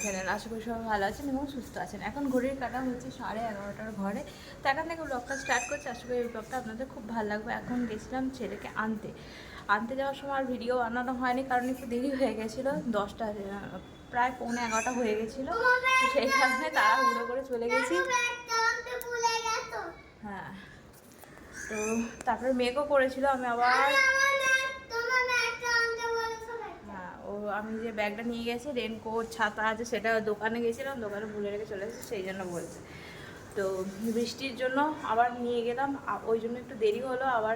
Channel. আশা করি সবাই ভালো আছেন এবং সুস্থ আছেন। এখন ঘড়ির কাটা হচ্ছে 11:30টার ঘরে। তো এখন থেকে ব্লগটা স্টার্ট করছি। আশা করি এই ব্লগটা আপনাদের খুব ভালো লাগবে। এখন গেছিলাম ছেলেকে আনতে যাওয়ার সময় আর ভিডিও বানানো হয়নি, কারণ একটু দেরি হয়ে গেছিলো। 10টা প্রায় 11:45 হয়ে গেছিলো। তো সেই কারণে তাড়াহুড়ো করে চলে গেছি। হ্যাঁ, তো তারপরে মেঘও করেছিল। আমি আবার আমি যে ব্যাগটা নিয়ে গেছি, রেনকোট ছাতা আছে, সেটা দোকানে গেছিলাম, দোকানে ভুলে রেখে চলে এসেছি, সেই জন্য বলছে। তো বৃষ্টির জন্য আবার নিয়ে গেলাম, ওই জন্য একটু দেরি হলো। আবার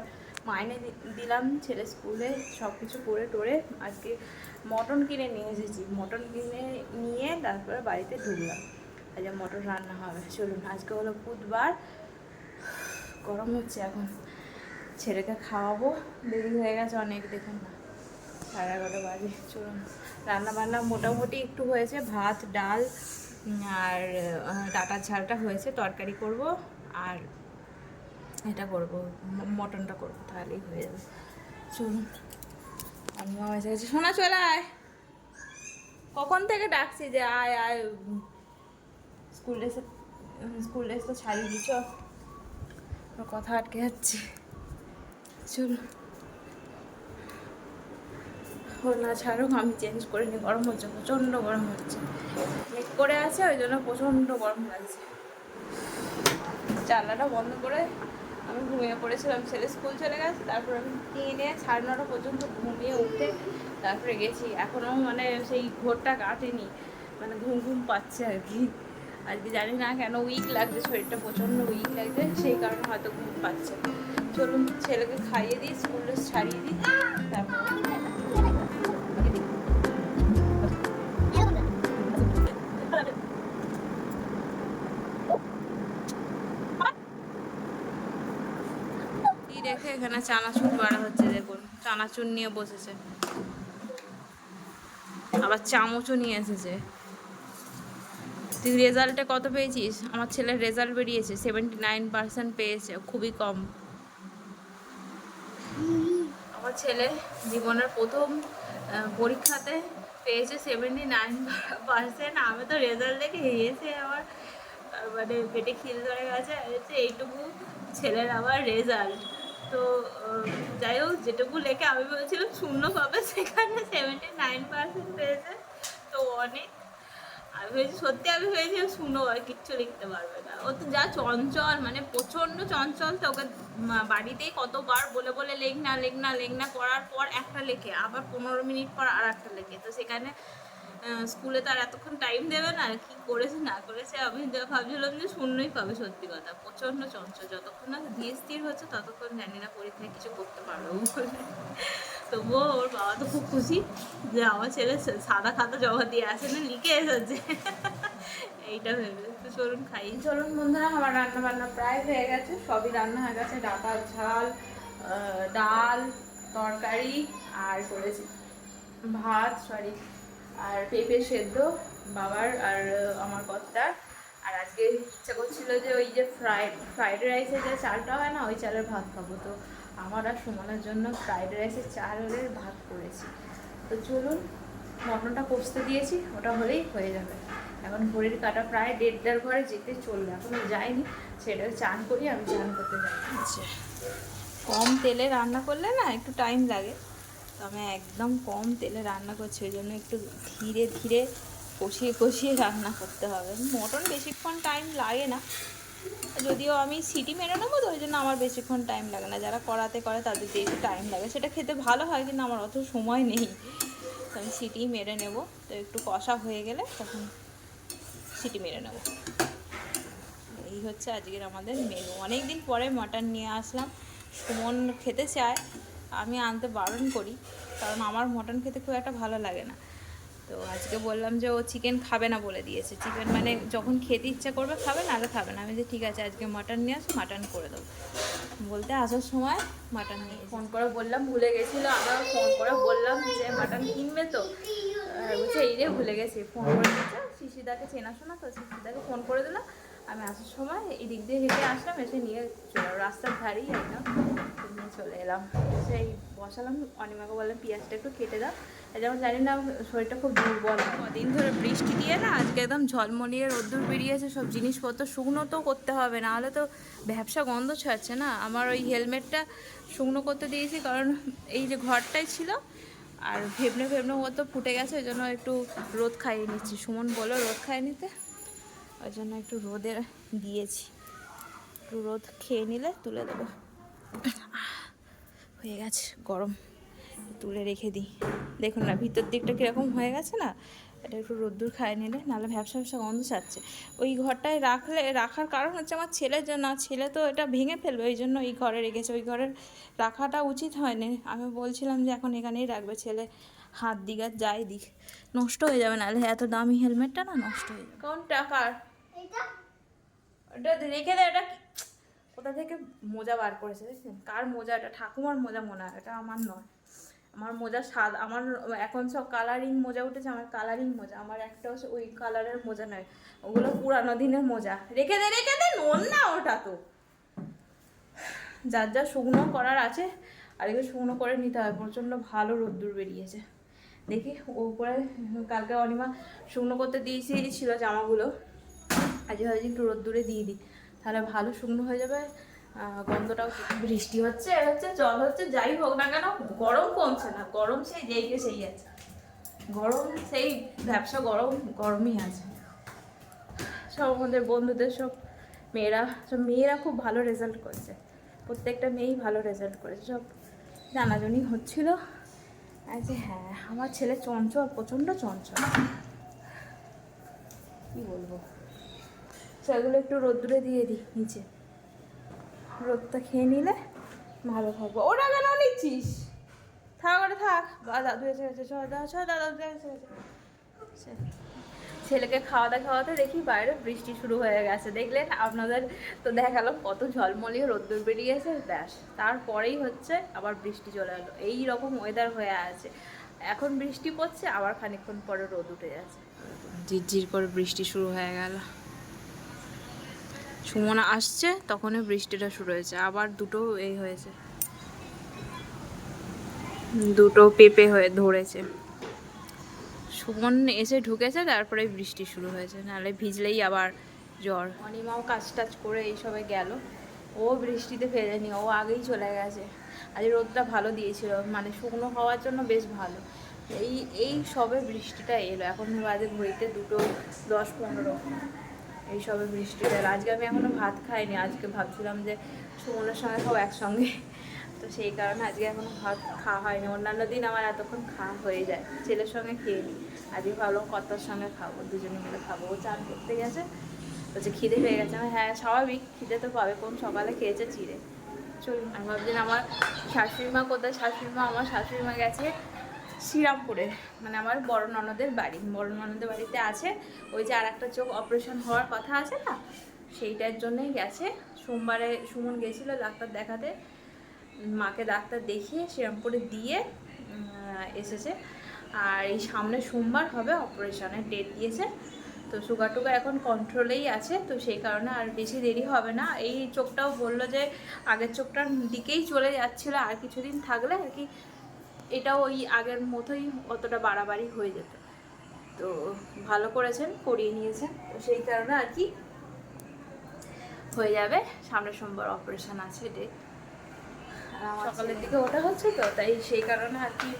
মাইনে দিলাম ছেলে স্কুলে, সব কিছু করে টোরে আজকে মটন কিনে নিয়ে এসেছি। মটন কিনে নিয়ে তারপরে বাড়িতে ঢুকলাম। আজকে মটন রান্না হবে। চলুন, আজকে হলো বুধবার, গরম হচ্ছে এখন, ছেলেকে খাওয়াবো। দেরি হয়ে গেছে অনেক, দেখুন না 11:30 বাজে। চলুন, রান্নাবান্না মোটামুটি একটু হয়েছে, ভাত ডাল আর ডাটার ঝালটা হয়েছে, তরকারি করব আর এটা করব, মটনটা করবো, তাহলেই হয়ে যাবে। চলুন, আমিও এসে গেছি। শোনা, চলে আয়, কখন থেকে ডাকছি যে আয় আয়। স্কুল ড্রেস তো ছাড়িয়ে দিচ্ছ, কথা আটকে যাচ্ছে। চলুন, না ছাড়ুক, আমি চেঞ্জ করে নিই। গরম হচ্ছে, প্রচণ্ড গরম হচ্ছে। মেঘ করে আছে, ওই জন্য প্রচণ্ড গরম লাগছে। জানলাটা বন্ধ করে আমি ঘুমিয়ে পড়েছিলাম। ছেলে স্কুল চলে গেছে, তারপর আমি নিয়ে 9:30 পর্যন্ত ঘুমিয়ে উঠে তারপরে গেছি। এখনও মানে সেই ঘোরটা কাটেনি, মানে ঘুম ঘুম পাচ্ছে আর কি। আজকে জানি না কেন উইক লাগছে, শরীরটা প্রচণ্ড উইক লাগছে, সেই কারণে হয়তো ঘুম পাচ্ছে। চলুন, ছেলেকে খাইয়ে দিই, স্কুলে ছাড়িয়ে দিই, তারপর দেখে এখানে চানাচুর বাড়া হচ্ছে। দেখুন, চানাচুর নিয়ে বসেছে, আবার চামচও নিয়ে এসেছে। তুই রেজাল্টে কত পেয়েছিস? আমার ছেলের রেজাল্ট বেরিয়েছে, 79% পেয়েছে, খুবই কম। আমার ছেলে জীবনের প্রথম পরীক্ষাতে পেয়েছে 79%। আমি তো রেজাল্ট দেখে হেসে আমার মানে পেটে খিল ধরে গেছে। এইটুকু ছেলের আবার রেজাল্ট। তো যাই হোক, যেটুকু লেখে আমি বলেছিলাম 0 পাবে, সেখানে 79% পেয়েছে, তো অনেক। আমি ভেবেছি, সত্যি আমি ভেবেছি 0 আর কিচ্ছু লিখতে পারবে না। ও তো যা চঞ্চল, মানে প্রচণ্ড চঞ্চল। তো ওকে বাড়িতেই কতবার বলে বলে লেখ না লেখ না লেখ না করার পর একটা লেখে, আবার 15 মিনিট পর আর একটা লেখে। তো সেখানে স্কুলে তো আর এতক্ষণ টাইম দেবে না, কি করেছে না করেছে আমি ভাবছিলাম যে 0ই পাবে। সত্যি কথা, প্রচণ্ড চঞ্চল। যতক্ষণ না ধীর স্থির হচ্ছে ততক্ষণ জানি না পরীক্ষায় কিছু করতে পারবো বলে। তবুও ওর বাবা তো খুব খুশি যে আমার ছেলে সাদা খাতা জমা দিয়ে আসে না, লিখে এসেছে, এইটা ভেবে। তো চলুন খাই। চলুন বন্ধুরা, আমার রান্না বান্না প্রায় হয়ে গেছে, সবই রান্না হয়ে গেছে। ডাটার ঝাল, ডাল, তরকারি, আর করেছি ভাত, আর পেঁপে সেদ্ধ বাবার আর আমার কর্তার। আর আজকে ইচ্ছা করছিল যে ওই যে ফ্রাইড রাইসের যে চালটা হয় না, ওই চালের ভাত খাবো। তো আমার আর সুমনের জন্য ফ্রাইড রাইসের চালের ভাত করেছি। তো চলুন, মটনটা কষতে দিয়েছি, ওটা হলেই হয়ে যাবে। এখন ঘড়ির কাটা প্রায় 1:30টার ঘরে যেতে চলবে, এখনও যাইনি। সেটা চান করি, আমি চান করতে যাই। আচ্ছা, কম তেলে রান্না করলে না একটু টাইম লাগে, তো আমি একদম কম তেলে রান্না করছি, ওই জন্য একটু ধীরে ধীরে কষিয়ে কষিয়ে রান্না করতে হবে। মটন বেশিক্ষণ টাইম লাগে না, যদিও আমি সিটি মেরে নেবো, তো ওই জন্য আমার বেশিক্ষণ টাইম লাগে না। যারা করাতে করে তাদের দিয়ে একটু টাইম লাগে, সেটা খেতে ভালো হয়, কিন্তু আমার অত সময় নেই, তো আমি সিটি মেরে নেব। তো একটু কষা হয়ে গেলে তখন সিটি মেরে নেব। এই হচ্ছে আজকের আমাদের মেনু। অনেক দিন পরে মাটন নিয়ে আসলাম। সুমন খেতে চায়, আমি আনতে বারণ করি, কারণ আমার মটন খেতে খুব একটা ভালো লাগে না। তো আজকে বললাম যে ও চিকেন খাবে না, বলে দিয়েছে। চিকেন মানে যখন খেতে ইচ্ছা করবে খাবে, নাহলে খাবে না। আমি যে ঠিক আছে, আজকে মাটন নিয়ে আসো, মাটন করে দেবো বলতে আসার সময় মাটন নিয়ে ফোন করে বললাম, ভুলে গেছিলো। আমরা ফোন করে বললাম যে মাটন কিনবে, তো বলছে এই রে ভুলে গেছি। ফোন করে দিচ্ছে, শিশিদাকে চেনাশোনা, তো শিশিদাকে ফোন করে দিলাম। আমি আসার সময় এই দিক দিয়ে হেঁটে আসলাম, এসে নিয়ে চলে রাস্তার ধারেই একদম নিয়ে চলে এলাম। সেই বসালাম, অনিমাকে বললাম পেঁয়াজটা একটু কেটে দাও, যেমন জানি না শরীরটা খুব দুর্বল। কদিন ধরে বৃষ্টি দিয়ে না আজকে একদম ঝলমলিয়ে রোদ্দুর বেরিয়েছে, সব জিনিসপত্র শুকনো তো করতে হবে, না হলে তো ভ্যাবসা গন্ধ ছাড়ছে না। আমার ওই হেলমেটটা শুকনো করতে দিয়েছি, কারণ এই যে ঘরটাই ছিল আর ভেবনে ভেবনে মতো ফুটে গেছে, ওই জন্য একটু রোদ খাইয়ে নিচ্ছি। সুমন বলো রোদ খাইয়ে নিতে, ওই জন্য একটু রোদে দিয়েছি। একটু রোদ খেয়ে নিলে তুলে দেবো। হয়ে গেছে গরম, তুলে রেখে দিই। দেখুন না ভিতর দিকটা কীরকম হয়ে গেছে না, এটা একটু রোদ্দুর খাইয়ে নিলে, নাহলে ভ্যাবসা ভ্যাবসা গন্ধ ছাড়ছে। ওই ঘরটায় রাখার কারণ হচ্ছে আমার ছেলের জন্য, ছেলে তো এটা ভেঙে ফেলবে, ওই জন্য এই ঘরে রেখেছে। ওই ঘরের রাখাটা উচিত হয়নি, আমি বলছিলাম যে এখন এখানেই রাখবে, ছেলে হাত দিক আর যাই দিক নষ্ট হয়ে যাবে, নাহলে এত দামি হেলমেটটা না নষ্ট হয়ে যাবে। কোন টাকার ওটা রেখে দেয়, এটা কোথা থেকে মোজা বার করেছে দেখছেন? কার মোজা এটা? ঠাকুমার মোজা মনে হয়, এটা আমার নয়। আমার মোজা সাদা, আমার এখন সব কালারিং মোজা উঠেছে, আমার কালারিং মোজা, আমার একটা হচ্ছে ওই কালারের মোজা নয়, ওগুলো পুরানো দিনের মোজা। রেখে দে নোন না ওটা তো। যার যা শুকনো করার আছে আর এগুলো শুকনো করে নিতে হয়। প্রচণ্ড ভালো রোদ্দুর বেরিয়েছে। দেখি ও উপরে কালকে অনিমা শুকনো করতে দিয়েছিল জামাগুলো, আজ ভাবছি একটু রোদ্দুরে দিয়ে দিই, তাহলে ভালো শুকনো হয়ে যাবে। গন্ধটাও। বৃষ্টি হচ্ছে জল হচ্ছে, যাই হোক না কেন গরম কমছে না, গরম সেই যেইকে সেই আছে, গরম সেই ব্যবসা গরমই আছে। সব আমাদের বন্ধুদের সব মেয়েরা খুব ভালো রেজাল্ট করেছে, প্রত্যেকটা মেয়েই ভালো রেজাল্ট করেছে, সব জানাজানি হচ্ছিল। আচ্ছা হ্যাঁ, আমার ছেলে চঞ্চল, প্রচণ্ড চঞ্চল, কি বলবো। সেগুলো একটু রোদ্দুরে দিয়ে দিই নিচে, রোদটা খেয়ে নিলে ভালো থাকবো। ওটা কেন নিচ্ছিস? থাক ওটা থাক, দাদু এসে গেছে, দাদা এসে গেছে। ছেলেকে খাওয়াতে দেখি বাইরে বৃষ্টি শুরু হয়ে গেছে, দেখলেন আপনাদের তো দেখালাম কত ঝলমলিয়ে রোদ্দুর বেরিয়েছে, ব্যাস তারপরেই হচ্ছে আবার বৃষ্টি চলে এলো। এই রকম ওয়েদার হয়ে আছে, এখন বৃষ্টি পড়ছে, আবার খানিকক্ষণ পরে রোদ উঠে যাচ্ছে, ঝিরঝির করে বৃষ্টি শুরু হয়ে গেল। সুমনা আসছে তখনই বৃষ্টিটা শুরু হয়েছে, আবার দুটো এই হয়েছে, দুটো পেঁপে হয়ে ধরেছে। সুমন এসে ঢুকেছে, তারপরে বৃষ্টি শুরু হয়েছে, নাহলে ভিজলেই আবার জ্বর। অনিমাও কাজ টাজ করে এইসবে গেল, ও বৃষ্টিতে ভেজেনি, ও আগেই চলে গেছে। আজ রোদটা ভালো দিয়েছিল, মানে শুকনো হওয়ার জন্য বেশ ভালো। এই সবে বৃষ্টিটা এলো, এখন বাজে ঘড়িতে 2:10-15, এই সবে বৃষ্টিটা এলো। আজকে আমি এখনও ভাত খাইনি, আজকে ভাবছিলাম যে সুমনের সঙ্গে খাবো একসঙ্গে, তো সেই কারণে আজকে এখনো ভাত খাওয়া হয়নি। অন্যান্য দিন আমার এতক্ষণ খাওয়া হয়ে যায়, ছেলের সঙ্গে খেয়ে নিই। আজকে ভাবলাম কর্তার সঙ্গে খাবো, দুজনে মিলে খাবো। ও চান করতে গেছে, বলছে খিদে পেয়ে গেছে। আমার হ্যাঁ স্বাভাবিক, খিদে তো পাবে, কোন সকালে খেয়েছে চিড়ে। চলুন, আমি ভাবছিলাম আমার শাশুড়ি মা কোথায়? আমার শাশুড়ি মা গেছে শ্রীরামপুরে, মানে আমার বড় ননদের বাড়ি, বড় ননদের বাড়িতে আছে। ওই যে আর একটা চোখ অপারেশন হওয়ার কথা আছে না, সেইটার জন্যই গেছে। সোমবারে সুমন গেছিলো ডাক্তার দেখাতে, মাকে ডাক্তার দেখিয়ে শ্রীরামপুরে দিয়ে এসেছে। আর এই সামনে সোমবার হবে অপারেশনের ডেট দিয়েছে। তো সুগার টুগার এখন কন্ট্রোলেই আছে, তো সেই কারণে আর বেশি দেরি হবে না। এই চোখটাও বললো যে আগের চোখটার দিকেই চলে যাচ্ছিলো, আর কিছুদিন থাকলে আর কি এটাও ওই আগের মতোই অতটা বাড়াবাড়ি হয়ে যেত। তো ভালো করেছেন, করিয়ে নিয়েছেন, তো সেই কারণে আর কি হয়ে যাবে। সামনের সোমবার অপারেশন আছে ডেট, সকালের দিকে ওটা হচ্ছে, তো তাই সেই কারণে আর কি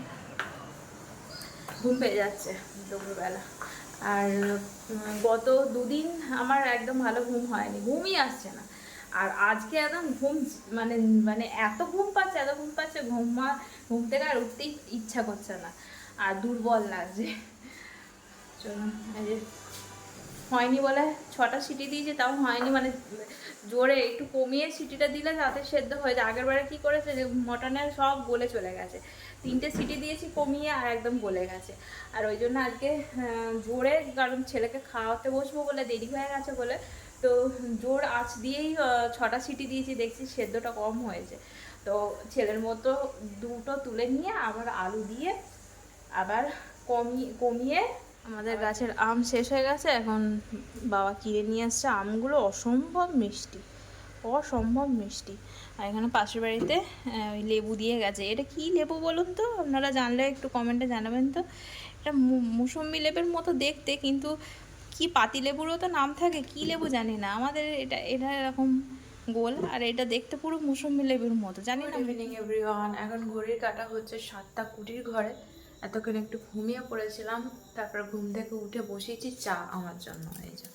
ঘুম পেয়ে যাচ্ছে দুপুরবেলা। আর গত দুদিন আমার একদম ভালো ঘুম হয়নি, ঘুমই আসছে না। আর আজকে একদম মানে মানে এত ঘুম পাচ্ছে, ঘুম থেকে আর উঠতেই ইচ্ছা করছে না, আর দুর্বল লাগছে। চলুন, এই যে হয়নি বলে 6টা সিটি দিয়েছে, তাও হয়নি, মানে জোরে একটু কমিয়ে সিটিটা দিলে তাতে সেদ্ধ হয়ে যায়। আগের বারে কী করেছে যে মটনের সব গলে চলে গেছে, 3টে সিটি দিয়েছি কমিয়ে, আর একদম গলে গেছে। আর ওই জন্য আজকে জোরে, কারণ ছেলেকে খাওয়াতে বসবো বলে দেরি হয়ে গেছে বলে, তো জোর আঁচ দিয়েই 6টা সিটি দিয়েছি, দেখছি সেদ্ধটা কম হয়েছে। তো ছেলের মতো দুটো তুলে নিয়ে আবার আলু দিয়ে আবার কমিয়ে আমাদের গাছের আম শেষ হয়ে গেছে, এখন বাবা কিনে নিয়ে আসছে আমগুলো, অসম্ভব মিষ্টি, অসম্ভব মিষ্টি। আর এখানে পাশের বাড়িতে ওই লেবু দিয়ে গেছে। এটা কি লেবু বলুন তো, আপনারা জানলে একটু কমেন্টে জানাবেন তো। এটা মুসম্বি লেবুর মতো দেখতে, কিন্তু কি পাতি লেবুরও তো নাম থাকে, কি লেবু জানি না। আমাদের এটা এটা এরকম গোল, আর এটা দেখতে পুরো মুসম্বি লেবুর মতো, জানি না। ইভিনিং এভরিওয়ান, এখন ঘড়ির কাটা হচ্ছে 7:20 ঘরে। এতক্ষণ একটু ঘুমিয়ে পড়েছিলাম, তারপর ঘুম থেকে উঠে বসিয়েছি চা আমার জন্য। এই যে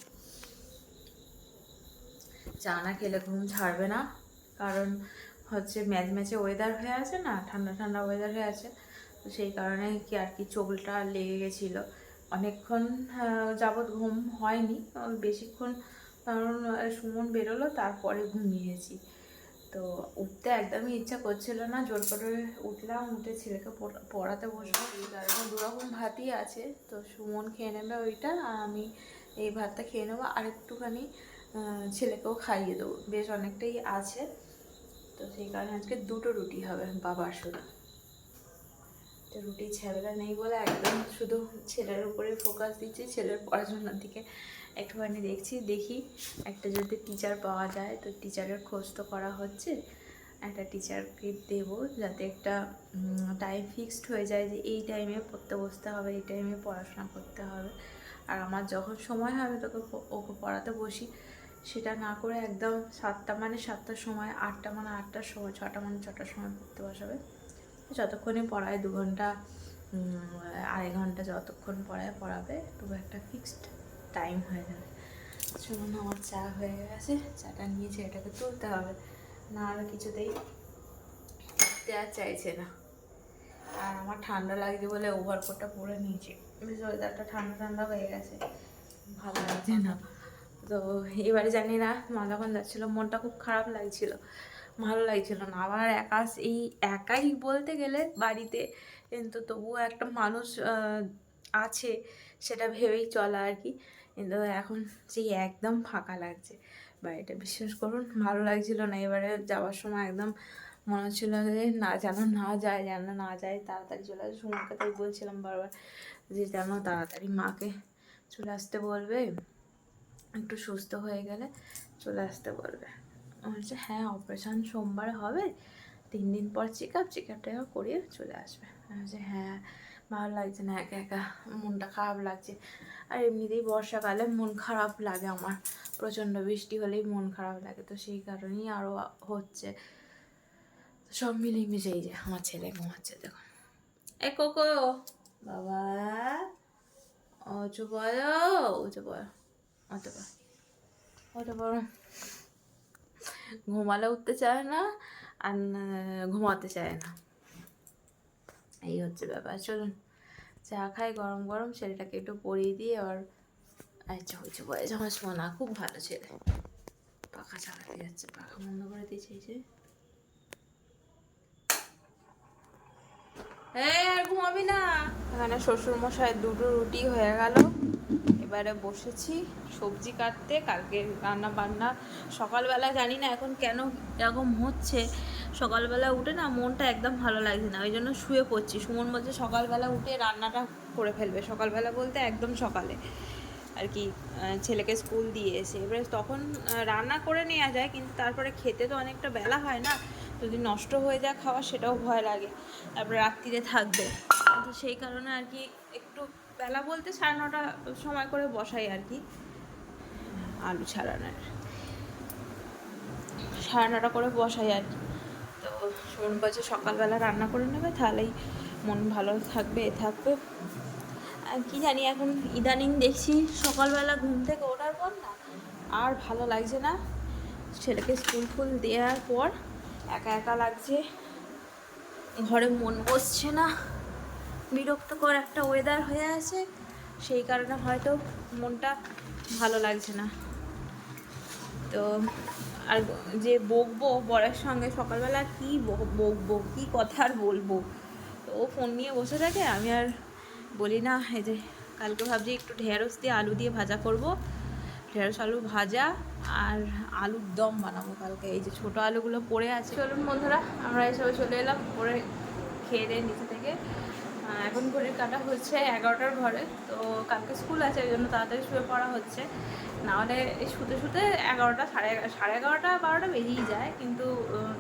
চা না খেলে ঘুম ছাড়বে না, কারণ হচ্ছে ম্যাচে ওয়েদার হয়ে আছে না, ঠান্ডা ঠান্ডা ওয়েদার হয়ে আছে, তো সেই কারণে কি আর কি চোখটা লেগে গেছিলো অনেকক্ষণ যাবৎ ঘুম হয়নি, বেশিক্ষণ, কারণ সুমন বেরোলো তারপরে ঘুমিয়েছি। তো উঠতে একদমই ইচ্ছা করছিল না, জোর করে উঠলাম, উঠে ছেলেকে পড়াতে বসবো। এই কারণে দুরকম ভাতই আছে, তো সুমন খেয়ে নেবে ওইটা, আর আমি এই ভাতটা খেয়ে নেবো, আর একটুখানি ছেলেকেও খাইয়ে দেবো, বেশ অনেকটাই আছে। তো সেই কারণে আজকে 2টো রুটি হবে বাবার শুধু। তো রুটি ঝামেলা নেই বলে একদম শুধু ছেলের উপরে ফোকাস দিচ্ছি, ছেলের পড়াশোনার দিকে একটুখানি দেখি একটা যদি টিচার পাওয়া যায়, তো টিচারের খোঁজ তো করা হচ্ছে, একটা টিচারকে দেবো, যাতে একটা টাইম ফিক্সড হয়ে যায় যে এই টাইমে পড়তে বসতে হবে, এই টাইমে পড়াশোনা করতে হবে। আর আমার যখন সময় হয় আমি ওকে পড়াতে বসি, সেটা না করে একদম 7টা মানে 7টার সময়, 8টা মানে 8টার সময়, 6টা মানে 6টার সময় পড়তে বসাবে। যতক্ষণই পড়ায় 2 ঘন্টা, 2.5 ঘন্টা যতক্ষণ পড়াবে, তবু একটা ফিক্সড টাইম হয়ে যাবে। চলুন, আমার চা হয়ে গেছে, চাটা নিয়েছে, এটাকে তুলতে হবে, না আর কিছুতেই উঠতে আর চাইছে না। আর আমার ঠান্ডা লাগছে বলে ওভারকোটটা পরে নিয়েছি, বেশ ওয়েদারটা ঠান্ডা ঠান্ডা হয়ে গেছে, ভালো লাগছে না। তো এবারে জানি না, মা যখন যাচ্ছিলো মনটা খুব খারাপ লাগছিল, ভালো লাগছিল না। আবার একাই বলতে গেলে বাড়িতে, কিন্তু তবুও একটা মানুষ আছে, সেটা ভেবেই চলা আর কি। কিন্তু এখন সেই একদম ফাঁকা লাগছে বাড়িটা, বিশ্বাস করুন ভালো লাগছিল না। এবারে যাওয়ার সময় একদম মনে হচ্ছিল যে যেন না যায়, তাড়াতাড়ি চলে আসে। সুমনকে তাই বলছিলাম বারবার যে যেন তাড়াতাড়ি মাকে চলে আসতে বলবে, একটু সুস্থ হয়ে গেলে চলে আসতে বলবে। বলছে হ্যাঁ, অপারেশান সোমবার হবে, 3 দিন পর চেক আপটা করিয়ে চলে আসবে। বলছে হ্যাঁ, ভালো লাগছে না, একা একা মনটা খারাপ লাগছে। আর এমনিতেই বর্ষাকালে মন খারাপ লাগে আমার, প্রচণ্ড বৃষ্টি হলেই মন খারাপ লাগে, তো সেই কারণেই আরও হচ্ছে। সব মিলিয়ে মিশে এই যে আমার ছেলে ঘুমাচ্ছে, দেখো এ কোকো বাবা, উঁচু বলো, উঁচু বলো, অত বড় ঘুমালে উঠতে চায় না, আর ঘুমাতে চায় না, এই হচ্ছে ব্যাপার। চলুন চা খাই গরম গরম, ছেলেটাকে একটু পরিয়ে দিয়ে, আর আচ্ছা হয়েছে বয়স আমার শোনা খুব ভালো ছেলে। পাখা চালাতে যাচ্ছে, পাখা বন্ধ করে দিয়েছে, এই যে আর ঘুমাবি না। এখানে শ্বশুরমশাই 2টো রুটি হয়ে গেল, এবারে বসেছি সবজি কাটতে। কালকে রান্না বান্না সকালবেলা, জানি না এখন কেন এরকম হচ্ছে, সকালবেলা উঠে না মনটা একদম ভালো লাগছে না, ওই জন্য শুয়ে পড়ছি। সুমন বলছে সকালবেলা উঠে রান্নাটা করে ফেলবে, সকালবেলা বলতে একদম সকালে আর কি, ছেলেকে স্কুল দিয়ে এসে এবারে তখন রান্না করে নেওয়া যায়, কিন্তু তারপরে খেতে তো অনেকটা বেলা হয় না, যদি নষ্ট হয়ে যায় খাওয়া সেটাও ভয় লাগে, তারপরে রাত্রিরে থাকবে, তো সেই কারণে আর কি একটু বেলা বলতে 9:30 সময় করে বসাই আর কি, আলু ছাড়ানোর 9:30 করে বসাই আর কি। তো শোন বলছে সকালবেলা রান্না করে নেবে, তাহলেই মন ভালো থাকবে আর কি জানি, এখন ইদানিং দেখছি সকালবেলা ঘুম থেকে ওঠার পর না আর ভালো লাগছে না, ছেলেকে স্কুল দেওয়ার পর একা একা লাগছে, ঘরে মন বসছে না, বিরক্তকর একটা ওয়েদার হয়ে আছে, সেই কারণে হয়তো মনটা ভালো লাগছে না। তো আর যে বকবো বরের সঙ্গে সকালবেলা, কি বকবো, কি কথা আর বলবো, তো ও ফোন নিয়ে বসে থাকে, আমি আর বলি না। এই যে কালকে ভাবছি একটু ঢেঁড়স দিয়ে আলু দিয়ে ভাজা করব, ঢেঁড়স আলু ভাজা আর আলুর দম বানাবো কালকে। এই যে ছোটো আলুগুলো পড়ে আছে। চলুন বন্ধুরা, আমরা এসব চলে এলাম পরে খেয়ে দিয়ে নিচে থেকে, এখন ঘড়ির কাটা হচ্ছে 11টার ঘরে। তো কালকে স্কুল আছে, ওই জন্য তাড়াতাড়ি শুয়ে পড়া হচ্ছে। নাহলে এই শুতে শুতে 11টা সাড়ে 11টা 12টা বেরিয়েই যায়, কিন্তু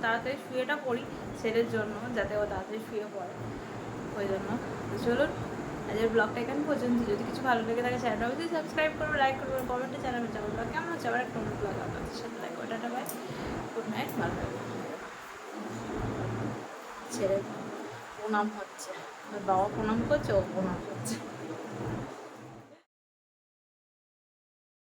তাড়াতাড়ি শুয়েটা পড়ি ছেলের জন্য, যাতে ও তাড়াতাড়ি শুয়ে পড়ে, ওই জন্য। তো চলুন আজকের ব্লগটা এখানে পর্যন্ত। যদি কিছু ভালো লেগে থাকে চ্যানেলটা অবশ্যই সাবস্ক্রাইব করবে, লাইক করবে, কমেন্টে জানাবেন যে আমার ব্লগ কেমন হচ্ছে। আবার একটা অন্য ব্লগ আপনাদের সাথে লাইক ওটাটা বাই, গুড নাইট, ভালো থাকবেন। ছেলে প্রণাম হচ্ছে, ওর বাবা প্রণাম করছে, ও প্রণাম করছে।